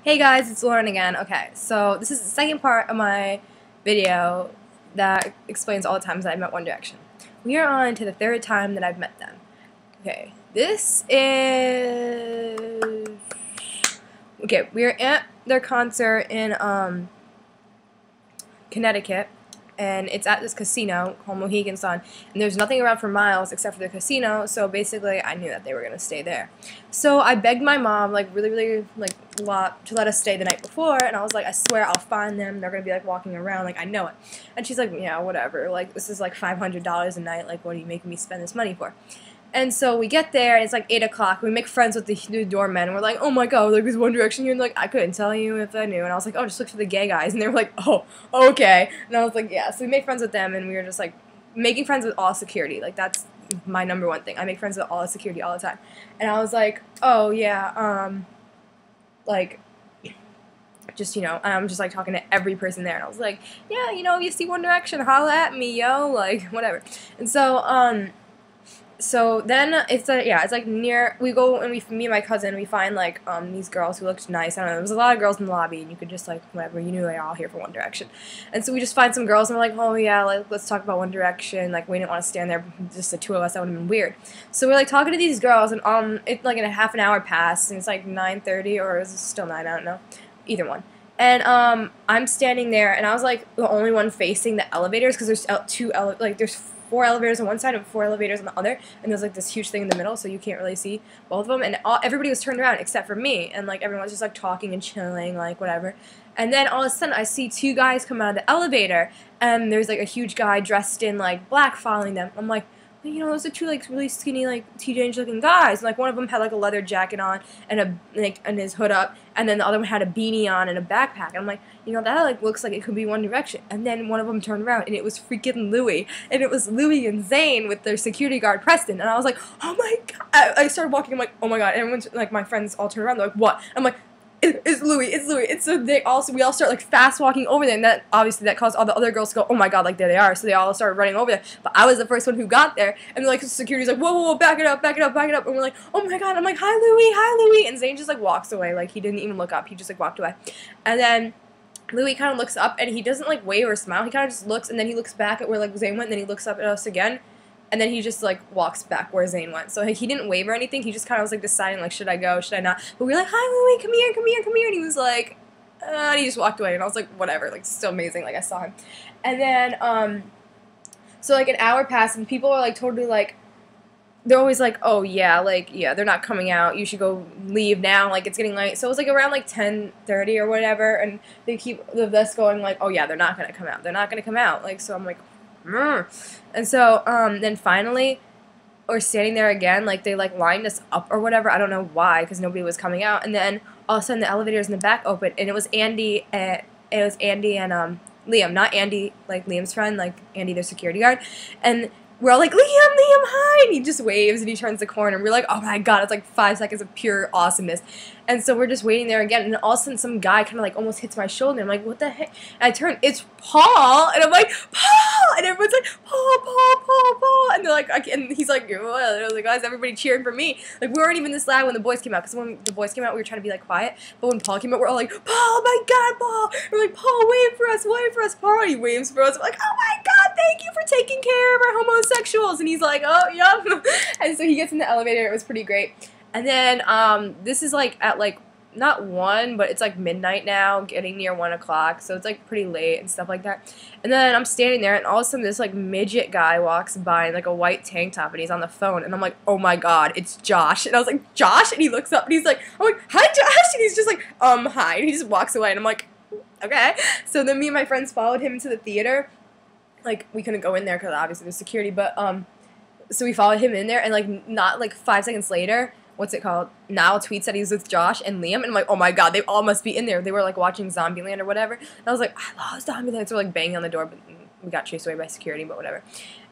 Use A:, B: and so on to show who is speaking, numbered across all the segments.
A: Hey guys, it's Lauren again. Okay, so this is the second part of my video that explains all the times that I've met One Direction. We are on to the third time that I've met them. Okay, this is... Okay, we are at their concert in Connecticut, and it's at this casino called Mohegan Sun, and there's nothing around for miles except for the casino, so basically I knew that they were going to stay there. So I begged my mom, like, really, like, a lot to let us stay the night before, and I was like, I swear I'll find them, they're going to be, like, walking around, like, I know it. And she's like, yeah, whatever, like, this is, like, $500 a night, like, what are you making me spend this money for? And so we get there, and it's like 8 o'clock. We make friends with the doorman, and we're like, oh my god, like, there's One Direction here. And like, I couldn't tell you if I knew. And I was like, oh, just look for the gay guys. And they were like, oh, okay. And I was like, yeah. So we make friends with them, and we were just like making friends with all security. Like, that's my #1 thing. I make friends with all the security all the time. And I was like, oh yeah, like, just, you know, and I'm just like talking to every person there. And I was like, yeah, you know, if you see One Direction, holla at me, yo, like, whatever. And so then it's like near, we go and me and my cousin, we find like these girls who looked nice. I don't know, there was a lot of girls in the lobby, and you could just like, whatever, you knew they were all here for One Direction. And so we just find some girls, and we're like, oh yeah, like, let's talk about One Direction. Like, we didn't want to stand there, just the two of us, that would have been weird. So we're like talking to these girls, and it's like in a half an hour passed, and it's like 9:30, or is it still 9? I don't know, either one. And I'm standing there, and I was like the only one facing the elevators, because there's there's 4 elevators on one side and 4 elevators on the other, and there's like this huge thing in the middle, so you can't really see both of them, and everybody was turned around except for me, and like everyone was just like talking and chilling, like whatever. And then all of a sudden I see 2 guys come out of the elevator, and there's like a huge guy dressed in like black following them. I'm like, you know, those are 2 like really skinny, like teenage looking guys. And, like, one of them had like a leather jacket on and and his hood up, and then the other one had a beanie on and a backpack. And I'm like, you know, that like looks like it could be One Direction. And then one of them turned around, and it was freaking Louis, and it was Louis and Zayn with their security guard Preston. And I was like, oh my god! I started walking. I'm like, oh my god! And everyone's like, my friends all turned around. They're like, what? I'm like, it's Louis, it's Louis. And so we all start like fast walking over there, and that obviously that caused all the other girls to go, oh my god, like there they are. So they all started running over there. But I was the first one who got there, and like security's like, whoa, whoa, whoa, back it up, back it up, back it up. And we're like, oh my god. I'm like, hi Louis. And Zayn just like walks away, like he didn't even look up. He just like walked away. And then Louis kind of looks up, and he doesn't like wave or smile. He kind of just looks, and then he looks back at where like Zayn went, and then he looks up at us again. And then he just, like, walks back where Zayn went. So, like, he didn't wave or anything. He just kind of was, like, deciding, like, should I go, should I not? But we were like, hi, Louis, come here, come here, come here. And he was like, and he just walked away. And I was like, whatever. Like, still amazing. Like, I saw him. And then, so, like, an hour passed, and people are, like, totally, like, they're always like, oh, yeah, like, yeah, they're not coming out. You should go leave now. Like, it's getting late. So it was, like, around, like, 10:30 or whatever. And they keep this going, like, oh, yeah, they're not going to come out. They're not going to come out. Like, so I'm like, and so, then finally, we're standing there again, like, they, like, lined us up or whatever, I don't know why, because nobody was coming out, and then, all of a sudden, the elevators in the back opened, and it was Andy and, Liam, not Andy, like, Liam's friend, like, Andy, their security guard, and we're all like, Liam, hi, and he just waves, and he turns the corner, and we're like, oh my god, it's like 5 seconds of pure awesomeness. And so we're just waiting there again, and then all of a sudden some guy kind of like almost hits my shoulder, and I'm like, what the heck? And I turn, it's Paul, and I'm like, Paul, and everyone's like, Paul, and they're like, and he's like, what? And I was like, guys, everybody cheering for me. Like, we weren't even this loud when the boys came out, because when the boys came out, we were trying to be like quiet, but when Paul came out, we're all like, Paul, oh my god, Paul, we're like, Paul, wave for us, Paul, and he waves for us, we're like, oh my god, thank you for taking care of our homosexuals, and he's like, oh, yep, and so he gets in the elevator, it was pretty great. And then, this is, like, at, like, not 1, but it's, like, midnight now, getting near 1 o'clock, so it's, like, pretty late and stuff like that. And then I'm standing there, and all of a sudden this, like, midget guy walks by in, like, a white tank top, and he's on the phone, and I'm like, oh my god, it's Josh. And I was like, Josh? And he looks up, and he's like, I'm like, hi, Josh! And he's just like, hi, and he just walks away, and I'm like, okay. So then me and my friends followed him into the theater. Like, we couldn't go in there, because obviously there's security, but, so we followed him in there, and, like, not, like, 5 seconds later, what's it called? Now tweets that he's with Josh and Liam, and I'm like, oh my god, they all must be in there. They were like watching Zombieland or whatever. And I was like, I love Zombieland. So we're like banging on the door, but we got chased away by security, but whatever.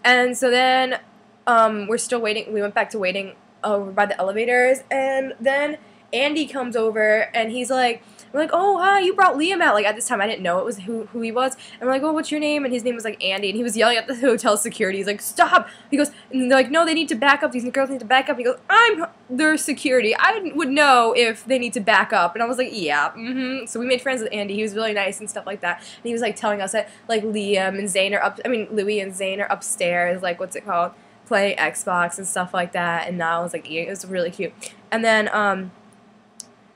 A: And so then we're still waiting. We went back to waiting over by the elevators, and then Andy comes over, and he's like, we're like, oh, hi, you brought Liam out. Like, at this time, I didn't know it was who he was. And we're like, oh, what's your name? And his name was, like, Andy. And he was yelling at the hotel security. He's like, stop. He goes, and they're like, no, they need to back up. These girls need to back up. He goes, I'm their security. I would know if they need to back up. And I was like, yeah, So we made friends with Andy. He was really nice and stuff like that. And he was, like, telling us that, like, Louis and Zane are upstairs, like, what's it called? Playing Xbox and stuff like that, and now I was like eating. It was really cute. And then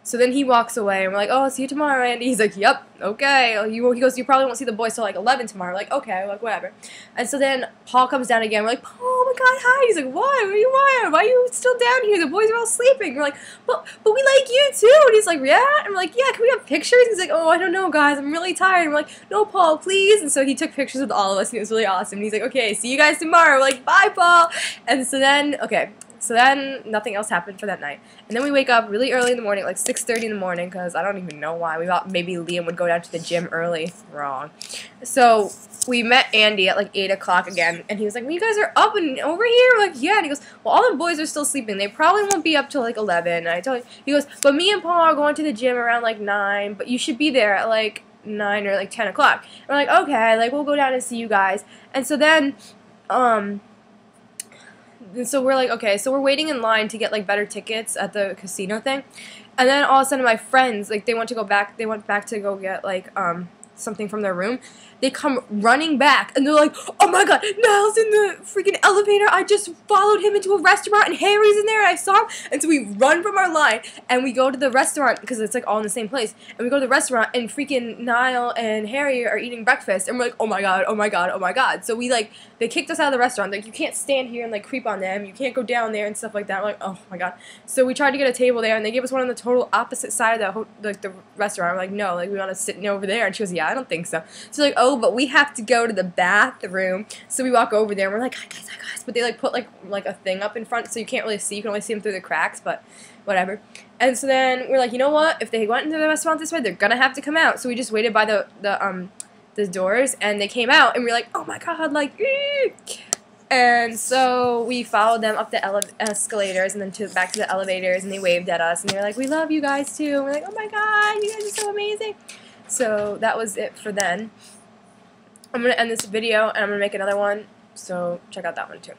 A: so then he walks away, and we're like, oh, see you tomorrow, Andy. He's like, yep, okay. He goes, you probably won't see the boys till like 11 tomorrow. We're like, okay, like whatever. And so then Paul comes down again. We're like, Paul, oh my God, hi. He's like, what? Why are you still down here? The boys are all sleeping. We're like, but we like you too. And he's like, yeah. And we're like, yeah. Can we have pictures? He's like, oh, I don't know, guys. I'm really tired. And we're like, no, Paul, please. And so he took pictures with all of us, and it was really awesome. And he's like, okay, see you guys tomorrow. We're like, bye, Paul. And so then, okay. So then nothing else happened for that night. And then we wake up really early in the morning, like 6:30 in the morning, because I don't even know why. We thought maybe Liam would go down to the gym early. Wrong. So we met Andy at like 8 o'clock again, and he was like, well, you guys are up and over here? We're like, yeah. And he goes, well, all the boys are still sleeping. They probably won't be up till like 11. And I told him, he goes, but me and Paul are going to the gym around like 9, but you should be there at like 9 or like 10 o'clock. We're like, okay, like we'll go down and see you guys. And so then, and so we're like, okay, so we're waiting in line to get like better tickets at the casino thing, and then all of a sudden my friends, like they went back to go get like something from their room. They come running back, and they're like, oh my God, Niall's in the freaking elevator. I just followed him into a restaurant, and Harry's in there, and I saw him. And so we run from our line, and we go to the restaurant, because it's like all in the same place. And we go to the restaurant, and freaking Niall and Harry are eating breakfast, and we're like, oh my God, oh my God, oh my God. So we like, they kicked us out of the restaurant. Like, you can't stand here and like creep on them. You can't go down there and stuff like that. We're like, oh my God. So we tried to get a table there, and they gave us one on the total opposite side of the restaurant. We're like, no, like we want to sit over there. And she goes, yeah, I don't think so. So like, oh, but we have to go to the bathroom. So we walk over there, and we're like, hi guys. But they like put like a thing up in front, so you can't really see. You can only see them through the cracks, but whatever. And so then we're like, you know what? If they went into the restaurant this way, they're gonna have to come out. So we just waited by the doors, and they came out, and we were like, oh my God, like, and so we followed them up the escalators, and then back to the elevators, and they waved at us, and they were like, we love you guys too. And we're like, oh my God, you guys are so amazing. So that was it for then. I'm going to end this video, and I'm going to make another one, so check out that one too.